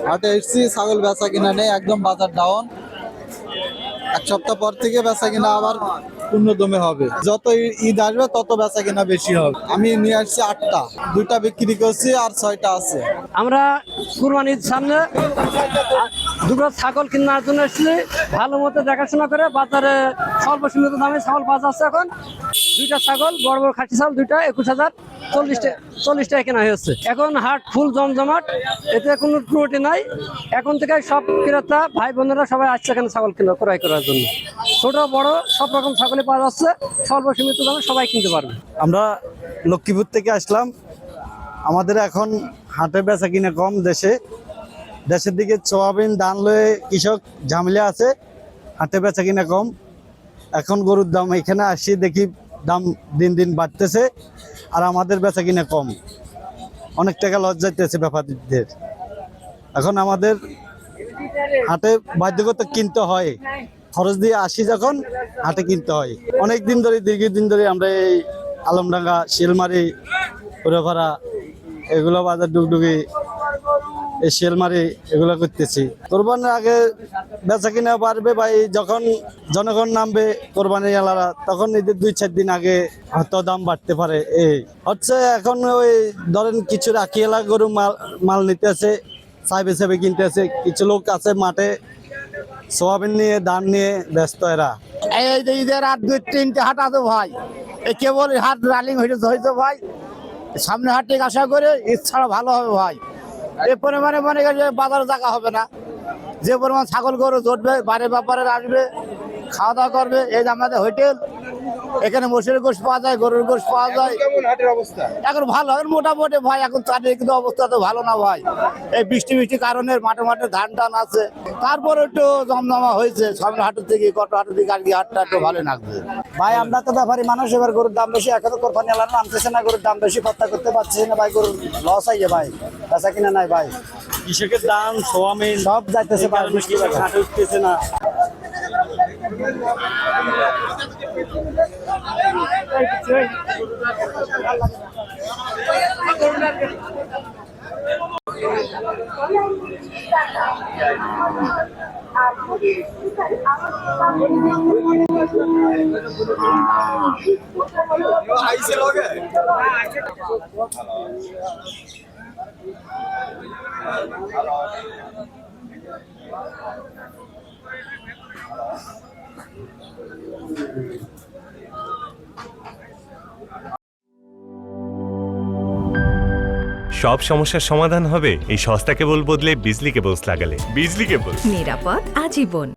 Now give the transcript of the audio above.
হাটে এসছি, ছাগল বেচা কিনা নেই, একদম বাজার ডাউন। এক সপ্তাহ পর থেকে বেচা কিনা আবার পূর্ণ দমে হবে। যত ঈদ আসবে তত বেচা কিনা বেশি হবে। আমি নিয়ে আসছি 8টা, 2টা বিক্রি করছি আর 6টা আছে। আমরা কুরবানির সামনে দুটো ছাগল কেনার জন্য এসেছি। ভালো মতো দেখাশোনা করে বাজারে স্বল্প সীমিত দামে ছাগল পাওয়া যাচ্ছে। এখন 2টা ছাগল, বড় বড় খাসি ছাগল 2টা 21,040 টাকা কেনা হয়েছে। এখন হাট ফুল জমজমাট, এতে কোনো ত্রুটি নাই। এখন থেকে সব ক্রেতা ভাই বোনেরা সবাই আসছে এখানে ছাগল ক্রয় করার জন্য। ছোট বড় সব রকম ছাগলই পাওয়া যাচ্ছে, স্বল্প সীমিত দামে সবাই কিনতে পারবে। আমরা লক্ষ্মীপুর থেকে আসলাম। আমাদের এখন হাটে বেচা কিনা কম। দেশের দিকে সোয়াবিন ধান লয়ে কৃষক ঝামেলা আছে, হাটে বেচা কিনা কম। এখন গরুর দাম এখানে আসি দেখি দাম দিন দিন বাড়তেছে, আর আমাদের বেচা কিনা কম। অনেক টাকা লস যাইতেছে ব্যাপারীদের। এখন আমাদের হাটে বাধ্যগত কিনতে হয়, খরচ দিয়ে আসি যখন হাটে কিনতে হয়। অনেক দিন ধরে, দীর্ঘদিন ধরে আমরা এই আলমডাঙ্গা, শিলমারি, পুরাপাড়া এগুলো বাজার ডুগডুগি, এই শিলমারি এগুলো করতেছি। কোরবানির আগে বেচা কিনা পারবে ভাই, যখন জনগণ নামবে কোরবানি এলারা, তখন এদের 2-4 দিন আগে হয়তো দাম বাড়তে পারে। এই হচ্ছে এখন ওই ধরেন কিছু রাখি এলা গরু মাল নিতেছে, সাইবে কিনতেছে। কিছু লোক আছে মাঠে সোয়াবিন নিয়ে, ধান নিয়ে ব্যস্ত। এরা এই যে ঈদের আর 2-3টে হাট আছে ভাই, এই কেবল হাট রানিং হয়েছে ভাই। সামনে হাট থেকে আশা করে ঈদ ছাড়া ভালো হবে ভাই। এ পরিমাণে মনে করি বাজারে জায়গা হবে না। যে পরিমাণ ছাগল গরু জটবে, বাইরে ব্যাপারে আসবে, খাওয়া দাওয়া করবে। এই যে আমাদের হোটেল, এখানে মোষের গোশ পাওয়া যায়, গরুর গোশ পাওয়া যায়। এখন ভালো, এখন মোটামুটি ভাই। এখন চারিদিকে কিন্তু অবস্থা তো ভালো না ভাই। এই বৃষ্টি কারণে মাঠে মাঠে ধান টান আছে, তারপরে একটু জমজমা হয়েছে। সামনে হাটের থেকে কত হাটের দিকে আর কি হাটটা একটু ভালো লাগবে ভাই। আমরা তো ব্যাপারী মানুষ, এবার গরুর দাম বেশি। এখন কোরবানি এলাকা নামতেছে না, গরুর দাম বেশি, খরচা করতে পারছি না ভাই। গরুর লস আইয়ে ভাই, বেচা কিনা নাই ভাই। কৃষকের দাম সোয়াবিন সব যাইতেছে ভাই, হাটে উঠতেছে না। সব সমস্যার সমাধান হবে এই সস্তা কেবল বদলে বিজলি কেবলস লাগালে। বিজলি কেবল, নিরাপদ আজীবন।